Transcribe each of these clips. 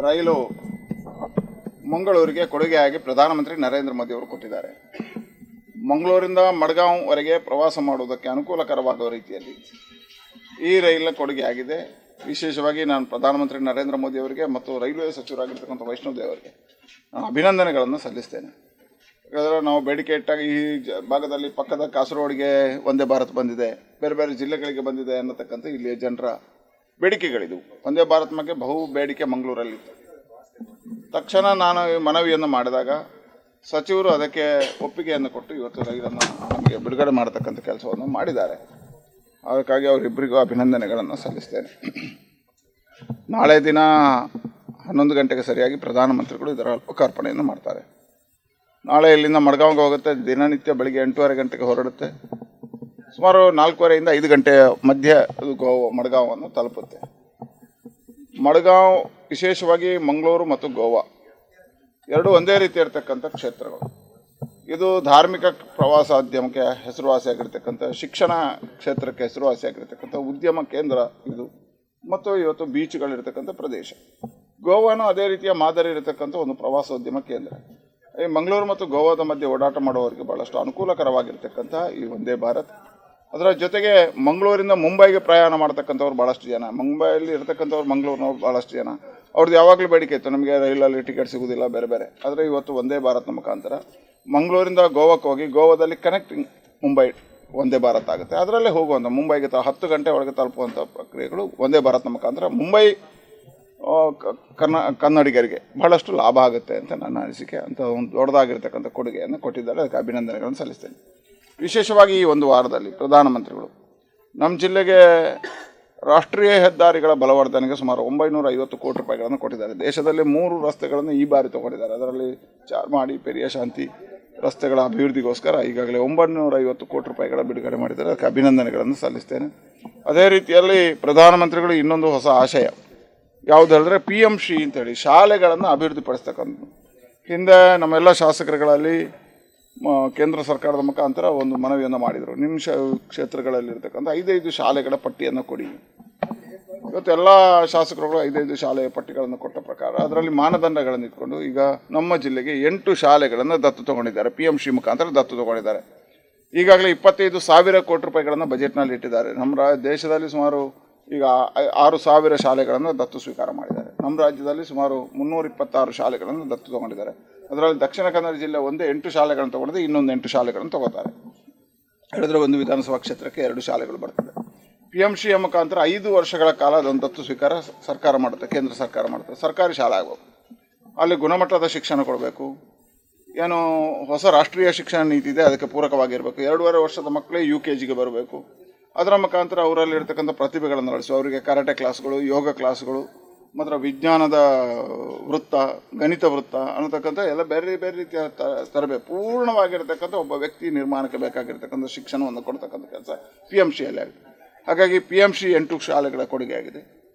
ರೈಲು ಮಂಗಳೂರಿಗೆ ಕೊಡುಗೆಯಾಗಿ ಪ್ರಧಾನಮಂತ್ರಿ ನರೇಂದ್ರ ಮೋದಿ ಅವರು ಕೊಟ್ಟಿದ್ದಾರೆ. ಮಂಗಳೂರಿಂದ ಮಡ್ಗಾಂವ್ವರೆಗೆ ಪ್ರವಾಸ ಮಾಡುವುದಕ್ಕೆ ಅನುಕೂಲಕರವಾಗುವ ರೀತಿಯಲ್ಲಿ ಈ ರೈಲಿನ ಕೊಡುಗೆಯಾಗಿದೆ. ವಿಶೇಷವಾಗಿ ನಾನು ಪ್ರಧಾನಮಂತ್ರಿ ನರೇಂದ್ರ ಮೋದಿ ಅವರಿಗೆ ಮತ್ತು ರೈಲ್ವೆ ಸಚಿವರಾಗಿರ್ತಕ್ಕಂಥ ವೈಷ್ಣವ್ ದೇವ್ ಅವರಿಗೆ ಅಭಿನಂದನೆಗಳನ್ನು ಸಲ್ಲಿಸ್ತೇನೆ. ಯಾಕಂದರೆ ನಾವು ಬೇಡಿಕೆ ಇಟ್ಟಾಗ ಈ ಭಾಗದಲ್ಲಿ ಪಕ್ಕದ ಕಾಸರಗೋಡಿಗೆ ವಂದೇ ಭಾರತ್ ಬಂದಿದೆ, ಬೇರೆ ಬೇರೆ ಜಿಲ್ಲೆಗಳಿಗೆ ಬಂದಿದೆ ಅನ್ನತಕ್ಕಂಥ ಇಲ್ಲಿಯ ಜನರ ಬೇಡಿಕೆಗಳಿದ್ದವು. ವಂದೇ ಭಾರತ್ ಬಗ್ಗೆ ಬಹು ಬೇಡಿಕೆ ಮಂಗಳೂರಲ್ಲಿತ್ತು. ತಕ್ಷಣ ನಾನು ಮನವಿಯನ್ನು ಮಾಡಿದಾಗ ಸಚಿವರು ಅದಕ್ಕೆ ಒಪ್ಪಿಗೆಯನ್ನು ಕೊಟ್ಟು ಇವತ್ತು ರೈಲನ್ನು ನಮಗೆ ಬಿಡುಗಡೆ ಮಾಡತಕ್ಕಂಥ ಕೆಲಸವನ್ನು ಮಾಡಿದ್ದಾರೆ. ಅದಕ್ಕಾಗಿ ಅವರಿಬ್ಬರಿಗೂ ಅಭಿನಂದನೆಗಳನ್ನು ಸಲ್ಲಿಸ್ತೇನೆ. ನಾಳೆ ದಿನ 11 ಗಂಟೆಗೆ ಸರಿಯಾಗಿ ಪ್ರಧಾನಮಂತ್ರಿಗಳು ಇದರ ಲೋಕಾರ್ಪಣೆಯನ್ನು ಮಾಡ್ತಾರೆ. ನಾಳೆ ಇಲ್ಲಿಂದ ಮಡ್ಗಾಂವ್ಗೆ ಹೋಗುತ್ತೆ. ದಿನನಿತ್ಯ ಬೆಳಿಗ್ಗೆ 8:30 ಗಂಟೆಗೆ ಹೊರಡುತ್ತೆ. ಸುಮಾರು 4:15 5 ಗಂಟೆಯ ಮಧ್ಯೆ ಅದು ಮಡ್ಗಾಂವನ್ನು ತಲುಪುತ್ತೆ. ಮಡ್ಗಾಂವ್ ವಿಶೇಷವಾಗಿ ಮಂಗಳೂರು ಮತ್ತು ಗೋವಾ ಎರಡೂ ಒಂದೇ ರೀತಿ ಇರತಕ್ಕಂಥ ಕ್ಷೇತ್ರಗಳು. ಇದು ಧಾರ್ಮಿಕ ಪ್ರವಾಸೋದ್ಯಮಕ್ಕೆ ಹೆಸರುವಾಸಿಯಾಗಿರ್ತಕ್ಕಂಥ, ಶಿಕ್ಷಣ ಕ್ಷೇತ್ರಕ್ಕೆ ಹೆಸರುವಾಸಿಯಾಗಿರ್ತಕ್ಕಂಥ ಉದ್ಯಮ ಕೇಂದ್ರ ಇದು, ಮತ್ತು ಇವತ್ತು ಬೀಚ್ಗಳಿರ್ತಕ್ಕಂಥ ಪ್ರದೇಶ. ಗೋವಾನು ಅದೇ ರೀತಿಯ ಮಾದರಿ ಇರತಕ್ಕಂಥ ಒಂದು ಪ್ರವಾಸೋದ್ಯಮ ಕೇಂದ್ರ. ಈ ಮಂಗಳೂರು ಮತ್ತು ಗೋವಾದ ಮಧ್ಯೆ ಓಡಾಟ ಮಾಡುವವರಿಗೆ ಭಾಳಷ್ಟು ಅನುಕೂಲಕರವಾಗಿರ್ತಕ್ಕಂಥ ಈ ವಂದೇ ಭಾರತ್. ಅದರ ಜೊತೆಗೆ ಮಂಗಳೂರಿಂದ ಮುಂಬೈಗೆ ಪ್ರಯಾಣ ಮಾಡ್ತಕ್ಕಂಥವ್ರು ಭಾಳಷ್ಟು ಜನ, ಮುಂಬೈಯಲ್ಲಿ ಇರತಕ್ಕಂಥವ್ರು ಮಂಗಳೂರಿನವ್ರು ಭಾಳಷ್ಟು ಜನ. ಅವ್ರದ್ದು ಯಾವಾಗಲೂ ಬೇಡಿಕೆ ಇತ್ತು, ನಮಗೆ ರೈಲಲ್ಲಿ ಟಿಕೆಟ್ ಸಿಗೋದಿಲ್ಲ ಬೇರೆ ಬೇರೆ. ಆದರೆ ಇವತ್ತು ವಂದೇ ಭಾರತ್ನ ಮುಖಾಂತರ ಮಂಗಳೂರಿಂದ ಗೋವಾಕ್ಕೆ ಹೋಗಿ ಗೋವಾದಲ್ಲಿ ಕನೆಕ್ಟಿಂಗ್ ಮುಂಬೈ ವಂದೇ ಭಾರತ್ ಆಗುತ್ತೆ. ಅದರಲ್ಲೇ ಹೋಗುವಂಥ ಮುಂಬೈಗೆ 10 ಗಂಟೆ ಒಳಗೆ ತಲುಪುವಂಥ ಪ್ರಕ್ರಿಯೆಗಳು ವಂದೇ ಭಾರತ್ನ ಮುಖಾಂತರ ಮುಂಬೈ ಕನ್ನಡಿಗರಿಗೆ ಬಹಳಷ್ಟು ಲಾಭ ಆಗುತ್ತೆ ಅಂತ ನನ್ನ ಅನಿಸಿಕೆ. ಅಂತ ಒಂದು ದೊಡ್ಡದಾಗಿರ್ತಕ್ಕಂಥ ಕೊಡುಗೆಯನ್ನು ಕೊಟ್ಟಿದ್ದಾರೆ. ಅದಕ್ಕೆ ಅಭಿನಂದನೆಗಳನ್ನು ಸಲ್ಲಿಸ್ತೇನೆ. ವಿಶೇಷವಾಗಿ ಈ ಒಂದು ವಾರದಲ್ಲಿ ಪ್ರಧಾನಮಂತ್ರಿಗಳು ನಮ್ಮ ಜಿಲ್ಲೆಗೆ ರಾಷ್ಟ್ರೀಯ ಹೆದ್ದಾರಿಗಳ ಬಲವರ್ಧನೆಗೆ ಸುಮಾರು 950 ಕೋಟಿ ರೂಪಾಯಿಗಳನ್ನು ಕೊಟ್ಟಿದ್ದಾರೆ. ದೇಶದಲ್ಲಿ 3 ರಸ್ತೆಗಳನ್ನು ಈ ಬಾರಿ ತಗೊಂಡಿದ್ದಾರೆ. ಅದರಲ್ಲಿ ಚಾರ್ಮಾಡಿ, ಪೆರಿಯ ಶಾಂತಿ ರಸ್ತೆಗಳ ಅಭಿವೃದ್ಧಿಗೋಸ್ಕರ ಈಗಾಗಲೇ 950 ಕೋಟಿ ರೂಪಾಯಿಗಳ ಬಿಡುಗಡೆ ಮಾಡಿದ್ದಾರೆ. ಅದಕ್ಕೆ ಅಭಿನಂದನೆಗಳನ್ನು ಸಲ್ಲಿಸ್ತೇನೆ. ಅದೇ ರೀತಿಯಲ್ಲಿ ಪ್ರಧಾನಮಂತ್ರಿಗಳು ಇನ್ನೊಂದು ಹೊಸ ಆಶಯ ಯಾವುದು ಹೇಳಿದ್ರೆ PM ಶ್ರೀ ಅಂತೇಳಿ ಶಾಲೆಗಳನ್ನು ಅಭಿವೃದ್ಧಿಪಡಿಸ್ತಕ್ಕಂಥದ್ದು. ಹಿಂದೆ ನಮ್ಮೆಲ್ಲ ಶಾಸಕರುಗಳಲ್ಲಿ ಕೇಂದ್ರ ಸರ್ಕಾರದ ಮುಖಾಂತರ ಒಂದು ಮನವಿಯನ್ನು ಮಾಡಿದರು, ನಿಮ್ಮ ಕ್ಷೇತ್ರಗಳಲ್ಲಿರ್ತಕ್ಕಂಥ 5 ಶಾಲೆಗಳ ಪಟ್ಟಿಯನ್ನು ಕೊಡಿ. ಇವತ್ತು ಎಲ್ಲ ಶಾಸಕರುಗಳು 5 ಶಾಲೆಯ ಪಟ್ಟಿಗಳನ್ನು ಕೊಟ್ಟ ಪ್ರಕಾರ ಅದರಲ್ಲಿ ಮಾನದಂಡಗಳನ್ನು ಇಟ್ಕೊಂಡು ಈಗ ನಮ್ಮ ಜಿಲ್ಲೆಗೆ 8 ಶಾಲೆಗಳನ್ನು ದತ್ತು ತಗೊಂಡಿದ್ದಾರೆ. PM ಶ್ರೀ ಮುಖಾಂತರ ದತ್ತು ತಗೊಂಡಿದ್ದಾರೆ. ಈಗಾಗಲೇ 25,000 ಕೋಟಿ ರೂಪಾಯಿಗಳನ್ನು ಬಜೆಟ್ನಲ್ಲಿ ಇಟ್ಟಿದ್ದಾರೆ. ನಮ್ಮ ದೇಶದಲ್ಲಿ ಸುಮಾರು ಈಗ 6,000 ಶಾಲೆಗಳನ್ನು ದತ್ತು ಸ್ವೀಕಾರ ಮಾಡಿದ್ದಾರೆ. ನಮ್ಮ ರಾಜ್ಯದಲ್ಲಿ ಸುಮಾರು 326 ಶಾಲೆಗಳನ್ನು ದತ್ತು ತಗೊಂಡಿದ್ದಾರೆ. ಅದರಲ್ಲಿ ದಕ್ಷಿಣ ಕನ್ನಡ ಜಿಲ್ಲೆ ಒಂದೇ 8 ಶಾಲೆಗಳನ್ನು ತೊಗೊಂಡಿದೆ, ಇನ್ನೊಂದು 8 ಶಾಲೆಗಳನ್ನು ತಗೋತಾರೆ. ಹೇಳಿದ್ರೆ ಒಂದು ವಿಧಾನಸಭಾ ಕ್ಷೇತ್ರಕ್ಕೆ 2 ಶಾಲೆಗಳು ಬರ್ತದೆ. PM ಶ್ರೀಯ ಮುಖಾಂತರ 5 ವರ್ಷಗಳ ಕಾಲ ಅದೊಂದು ದತ್ತು ಸ್ವೀಕಾರ ಸರ್ಕಾರ ಮಾಡುತ್ತೆ, ಕೇಂದ್ರ ಸರ್ಕಾರ ಮಾಡುತ್ತೆ. ಸರ್ಕಾರಿ ಶಾಲೆ ಆಗಬೇಕು, ಅಲ್ಲಿ ಗುಣಮಟ್ಟದ ಶಿಕ್ಷಣ ಕೊಡಬೇಕು. ಏನು ಹೊಸ ರಾಷ್ಟ್ರೀಯ ಶಿಕ್ಷಣ ನೀತಿ ಇದೆ, ಅದಕ್ಕೆ ಪೂರಕವಾಗಿರಬೇಕು. 2.5 ವರ್ಷದ ಮಕ್ಕಳೇ UKGಗೆ ಬರಬೇಕು. ಅದರ ಮುಖಾಂತರ ಅವರಲ್ಲಿರ್ತಕ್ಕಂಥ ಪ್ರತಿಭೆಗಳನ್ನು ನಡೆಸಿ ಅವರಿಗೆ ಕರಾಟೆ ಕ್ಲಾಸ್ಗಳು, ಯೋಗ ಕ್ಲಾಸ್ಗಳು, ಮತ್ತು ವಿಜ್ಞಾನದ ವೃತ್ತ, ಗಣಿತ ವೃತ್ತ ಅನ್ನತಕ್ಕಂಥ ಎಲ್ಲ ಬೇರೆ ಬೇರೆ ರೀತಿಯ ಪೂರ್ಣವಾಗಿರ್ತಕ್ಕಂಥ ಒಬ್ಬ ವ್ಯಕ್ತಿ ನಿರ್ಮಾಣಕ್ಕೆ ಬೇಕಾಗಿರ್ತಕ್ಕಂಥ ಶಿಕ್ಷಣವನ್ನು ಕೊಡ್ತಕ್ಕಂಥ ಕೆಲಸ PM ಶ್ರೀಯಲ್ಲಿ ಆಗಿದೆ. ಹಾಗಾಗಿ PM ಶ್ರೀ 8 ಶಾಲೆಗಳ ಕೊಡುಗೆಯಾಗಿದೆ.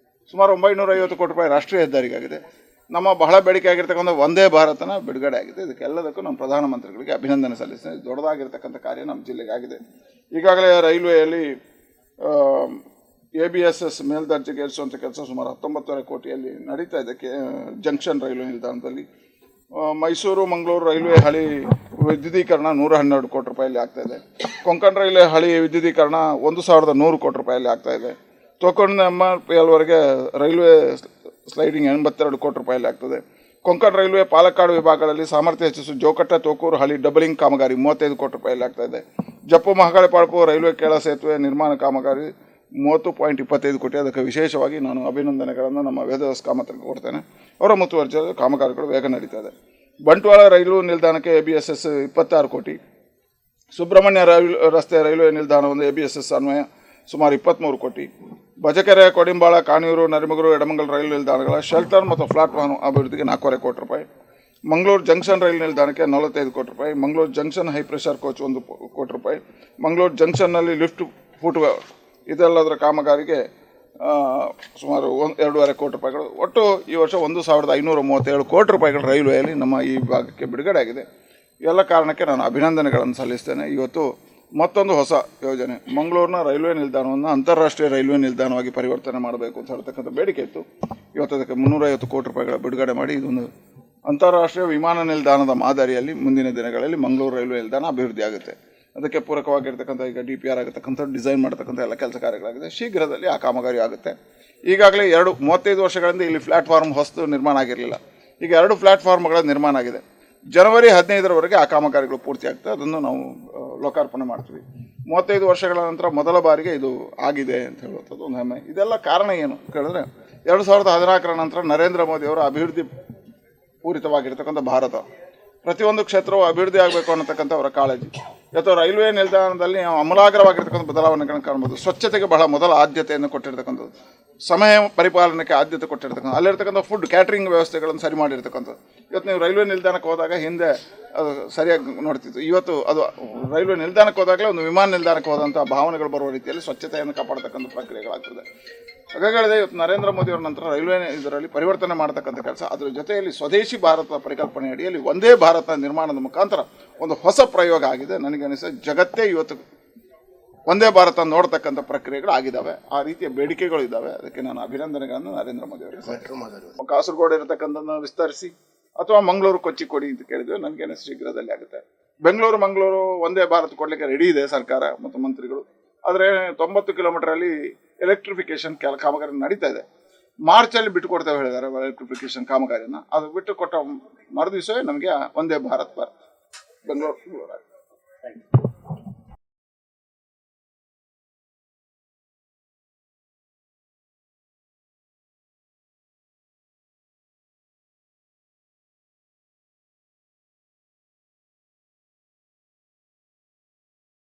ಸುಮಾರು 950 ಕೋಟಿ ರೂಪಾಯಿ ರಾಷ್ಟ್ರೀಯ ಹೆದ್ದಾರಿಗಾಗಿದೆ. ನಮ್ಮ ಬಹಳ ಬೇಡಿಕೆ ಆಗಿರ್ತಕ್ಕಂಥ ವಂದೇ ಭಾರತನ ಬಿಡುಗಡೆ ಆಗಿದೆ. ಇದಕ್ಕೆಲ್ಲದಕ್ಕೂ ನಮ್ಮ ಪ್ರಧಾನಮಂತ್ರಿಗಳಿಗೆ ಅಭಿನಂದನೆ ಸಲ್ಲಿಸ್ತೇನೆ. ದೊಡ್ಡದಾಗಿರ್ತಕ್ಕಂಥ ಕಾರ್ಯ ನಮ್ಮ ಜಿಲ್ಲೆಗೆ ಆಗಿದೆ. ಈಗಾಗಲೇ ರೈಲ್ವೆಯಲ್ಲಿ ABSS ಮೇಲ್ದರ್ಜೆಗೆ ಏರಿಸುವಂಥ ಕೆಲಸ ಸುಮಾರು 19.5 ಕೋಟಿಯಲ್ಲಿ ನಡೀತಾ ಇದೆ. ಜಂಕ್ಷನ್ ರೈಲ್ವೆ ನಿಲ್ದಾಣದಲ್ಲಿ ಮೈಸೂರು ಮಂಗಳೂರು ರೈಲ್ವೆ ಹಳಿ ವಿದ್ಯುದೀಕರಣ 112 ಕೋಟಿ ರೂಪಾಯಲ್ಲಿ ಆಗ್ತಾಯಿದೆ. ಕೊಂಕಣ ರೈಲ್ವೆ ಹಳಿ ವಿದ್ಯುದೀಕರಣ 1,100 ಕೋಟಿ ರೂಪಾಯಲ್ಲಿ ಆಗ್ತಾಯಿದೆ. ತೋಕೊಂಡ MRPLವರೆಗೆ ರೈಲ್ವೆ ಸ್ಲೈಡಿಂಗ್ 82 ಕೋಟಿ ರೂಪಾಯಲ್ಲಿ ಆಗ್ತದೆ. ಕೊಂಕಣ ರೈಲ್ವೆ ಪಾಲಕ್ಕಾಡು ವಿಭಾಗಗಳಲ್ಲಿ ಸಾಮರ್ಥ್ಯ ಹೆಚ್ಚಿಸುವ ಜೋಕಟ್ಟ ತೋಕೂರು ಹಳಿ ಡಬಲಿಂಗ್ ಕಾಮಗಾರಿ 35 ಕೋಟಿ ರೂಪಾಯಲ್ಲಿ ಆಗ್ತಾಯಿದೆ. ಜಪ್ಪು ಮಹಾಕಾಳಿಪಾಳ್ಪು ರೈಲ್ವೆ ಕೆಳ ಸೇತುವೆ ನಿರ್ಮಾಣ ಕಾಮಗಾರಿ 30.25 ಕೋಟಿ. ಅದಕ್ಕೆ ವಿಶೇಷವಾಗಿ ನಾನು ಅಭಿನಂದನೆಗಳನ್ನು ನಮ್ಮ ವೇದವ್ಯಾಸ ಕಾಮತ್ರಿಗೆ ಕೊಡ್ತೇನೆ. ಅವರ ಮುತುವರ್ಜಿಯಲ್ಲಿ ಕಾಮಗಾರಿಗಳು ವೇಗ ನಡೀತಾ ಇದೆ. ಬಂಟ್ವಾಳ ರೈಲು ನಿಲ್ದಾಣಕ್ಕೆ ABSS 26 ಕೋಟಿ. ಸುಬ್ರಹ್ಮಣ್ಯ ರಸ್ತೆ ರೈಲ್ವೆ ನಿಲ್ದಾಣವನ್ನು ABSS ಅನ್ವಯ ಸುಮಾರು 23 ಕೋಟಿ. ಬಜಕೆರೆ, ಕೊಡಿಂಬಾಳ, ಕಾಣಿಯೂರು, ನರಿಮಗೂರು, ಎಡಮಂಗಲ ರೈಲು ನಿಲ್ದಾಣಗಳ ಶೆಲ್ಟರ್ ಮತ್ತು ಪ್ಲಾಟ್ಫಾರ್ಮ್ ಅಭಿವೃದ್ಧಿಗೆ 4.25 ಕೋಟಿ ರೂಪಾಯಿ. ಮಂಗಳೂರು ಜಂಕ್ಷನ್ ರೈಲು ನಿಲ್ದಾಣಕ್ಕೆ 45 ಕೋಟಿ ರೂಪಾಯಿ. Mangaluru junction high pressure coach 1 ಕೋಟಿ ರೂಪಾಯಿ. ಮಂಗಳೂರು ಜಂಕ್ಷನ್ನಲ್ಲಿ ಲಿಫ್ಟ್ ಫುಟ್ವೇರ್ ಇದೆಲ್ಲದರ ಕಾಮಗಾರಿಗೆ ಸುಮಾರು 2.5 ಕೋಟಿ ರೂಪಾಯಿಗಳು. ಒಟ್ಟು ಈ ವರ್ಷ 1,537 ಕೋಟಿ ರೂಪಾಯಿಗಳು ರೈಲ್ವೆಯಲ್ಲಿ ನಮ್ಮ ಈ ಭಾಗಕ್ಕೆ ಬಿಡುಗಡೆ ಆಗಿದೆ. ಎಲ್ಲ ಕಾರಣಕ್ಕೆ ನಾನು ಅಭಿನಂದನೆಗಳನ್ನು ಸಲ್ಲಿಸ್ತೇನೆ. ಇವತ್ತು ಮತ್ತೊಂದು ಹೊಸ ಯೋಜನೆ, ಮಂಗಳೂರಿನ ರೈಲ್ವೆ ನಿಲ್ದಾಣವನ್ನು ಅಂತಾರಾಷ್ಟ್ರೀಯ ರೈಲ್ವೆ ನಿಲ್ದಾಣವಾಗಿ ಪರಿವರ್ತನೆ ಮಾಡಬೇಕು ಅಂತ ಹೇಳ್ತಕ್ಕಂಥ ಬೇಡಿಕೆ ಇತ್ತು. ಇವತ್ತು ಅದಕ್ಕೆ 350 ಕೋಟಿ ರೂಪಾಯಿಗಳ ಬಿಡುಗಡೆ ಮಾಡಿ ಇದೊಂದು ಅಂತಾರಾಷ್ಟ್ರೀಯ ವಿಮಾನ ನಿಲ್ದಾಣದ ಮಾದರಿಯಲ್ಲಿ ಮುಂದಿನ ದಿನಗಳಲ್ಲಿ ಮಂಗಳೂರು ರೈಲ್ವೆ ನಿಲ್ದಾಣ ಅಭಿವೃದ್ಧಿ ಆಗುತ್ತೆ. ಅದಕ್ಕೆ ಪೂರಕವಾಗಿರ್ತಕ್ಕಂಥ ಈಗ DPR ಆಗತಕ್ಕಂಥ ಡಿಸೈನ್ ಮಾಡ್ತಕ್ಕಂಥ ಎಲ್ಲ ಕೆಲಸ ಕಾರ್ಯಗಳಾಗಿದೆ. ಶೀಘ್ರದಲ್ಲಿ ಆ ಕಾಮಗಾರಿ ಆಗುತ್ತೆ. ಈಗಾಗಲೇ 35 ವರ್ಷಗಳಿಂದ ಇಲ್ಲಿ ಪ್ಲಾಟ್ಫಾರ್ಮ್ ಹೊಸದು ನಿರ್ಮಾಣ ಆಗಿರಲಿಲ್ಲ. ಈಗ 2 ಪ್ಲಾಟ್ಫಾರ್ಮ್ಗಳ ನಿರ್ಮಾಣ ಆಗಿದೆ. ಜನವರಿ 15ರವರೆಗೆ ಆ ಕಾಮಗಾರಿಗಳು ಪೂರ್ತಿ ಆಗ್ತದೆ. ಅದನ್ನು ನಾವು ಲೋಕಾರ್ಪಣೆ ಮಾಡ್ತೀವಿ. 35 ವರ್ಷಗಳ ನಂತರ ಮೊದಲ ಬಾರಿಗೆ ಇದು ಆಗಿದೆ ಅಂತ ಹೇಳುವಂಥದ್ದು ಒಂದು ಹೆಮ್ಮೆ. ಇದೆಲ್ಲ ಕಾರಣ ಏನು ಕೇಳಿದ್ರೆ 2014ರ ನಂತರ ನರೇಂದ್ರ ಮೋದಿ ಅವರ ಅಭಿವೃದ್ಧಿ ಪೂರಿತವಾಗಿರ್ತಕ್ಕಂಥ ಭಾರತ, ಪ್ರತಿಯೊಂದು ಕ್ಷೇತ್ರವು ಅಭಿವೃದ್ಧಿ ಆಗಬೇಕು ಅನ್ನತಕ್ಕಂಥ ಅವರ ಕಾಳಜಿ. ಇವತ್ತು ರೈಲ್ವೆ ನಿಲ್ದಾಣದಲ್ಲಿ ನಾವು ಅಮೂಲಾಗ್ರವಾಗಿರ್ತಕ್ಕಂಥ ಬದಲಾವಣೆಗಳನ್ನು ಕಾಣ್ಬೋದು. ಸ್ವಚ್ಛತೆಗೆ ಬಹಳ ಮೊದಲ ಆದ್ಯತೆಯನ್ನು ಕೊಟ್ಟಿರ್ತಕ್ಕಂಥದ್ದು, ಸಮಯ ಪರಿಪಾಲನೆಗೆ ಆದ್ಯತೆ ಕೊಟ್ಟಿರ್ತಕ್ಕಂಥ, ಅಲ್ಲಿರ್ತಕ್ಕಂಥ ಫುಡ್ ಕ್ಯಾಟ್ರಿಂಗ್ ವ್ಯವಸ್ಥೆಗಳನ್ನು ಸರಿ ಮಾಡಿರ್ತಕ್ಕಂಥದ್ದು. ಇವತ್ತು ನೀವು ರೈಲ್ವೆ ನಿಲ್ದಾಣಕ್ಕೆ ಹೋದಾಗ ಹಿಂದೆ ಅದು ಸರಿಯಾಗಿ ನೋಡ್ತಿತ್ತು. ಇವತ್ತು ಅದು ರೈಲ್ವೆ ನಿಲ್ದಾಣಕ್ಕೆ ಹೋದಾಗಲೇ ಒಂದು ವಿಮಾನ ನಿಲ್ದಾಣಕ್ಕೆ ಹೋದಂಥ ಭಾವನೆಗಳು ಬರುವ ರೀತಿಯಲ್ಲಿ ಸ್ವಚ್ಛತೆಯನ್ನು ಕಾಪಾಡ್ತಕ್ಕಂಥ ಪ್ರಕ್ರಿಯೆಗಳಾಗ್ತದೆ. ಹಾಗಾಗಲಿದೆ ಇವತ್ತು ನರೇಂದ್ರ ಮೋದಿ ಅವರ ನಂತರ ರೈಲ್ವೆ ಇದರಲ್ಲಿ ಪರಿವರ್ತನೆ ಮಾಡತಕ್ಕಂಥ ಕೆಲಸ, ಅದರ ಜೊತೆಯಲ್ಲಿ ಸ್ವದೇಶಿ ಭಾರತದ ಪರಿಕಲ್ಪನೆ ಅಡಿಯಲ್ಲಿ ಒಂದೇ ಭಾರತ ನಿರ್ಮಾಣದ ಮುಖಾಂತರ ಒಂದು ಹೊಸ ಪ್ರಯೋಗ ಆಗಿದೆ. ನನಗೆ ಅನಿಸ್ತದೆ ಜಗತ್ತೇ ಇವತ್ತು ಒಂದೇ ಭಾರತ ನೋಡ್ತಕ್ಕಂಥ ಪ್ರಕ್ರಿಯೆಗಳು ಆಗಿದ್ದಾವೆ. ಆ ರೀತಿಯ ಬೇಡಿಕೆಗಳು ಇದ್ದಾವೆ. ಅದಕ್ಕೆ ನಾನು ಅಭಿನಂದನೆಗಳನ್ನು ನರೇಂದ್ರ ಮೋದಿ ಅವರಿಗೆ. ಕಾಸರಗೋಡು ಇರತಕ್ಕಂಥದ್ದನ್ನು ವಿಸ್ತರಿಸಿ ಅಥವಾ ಮಂಗಳೂರು ಕೊಚ್ಚಿ ಕೊಡಿ ಅಂತ ಕೇಳಿದ್ವಿ. ನನಗೇನು ಶೀಘ್ರದಲ್ಲಿ ಆಗುತ್ತೆ. ಮಂಗಳೂರು ಒಂದೇ ಭಾರತ ಕೊಡಲಿಕ್ಕೆ ರೆಡಿ ಇದೆ ಸರ್ಕಾರ ಮತ್ತು ಮಂತ್ರಿಗಳು. ಆದರೆ 90 ಕಿಲೋಮೀಟರಲ್ಲಿ ಎಲೆಕ್ಟ್ರಿಫಿಕೇಶನ್ ಕಾಮಗಾರಿ ನಡೀತಾ ಇದೆ. ಮಾರ್ಚಲ್ಲಿ ಬಿಟ್ಟು ಕೊಡ್ತೇವೆ ಹೇಳಿದ್ದಾರೆ ಎಲೆಕ್ಟ್ರಿಫಿಕೇಶನ್ ಕಾಮಗಾರಿನ. ಅದು ಬಿಟ್ಟು ಕೊಟ್ಟ ಮರುದಿವಸವೇ ನಮಗೆ ಒಂದೇ ಭಾರತ್ ಬೆಂಗಳೂರು.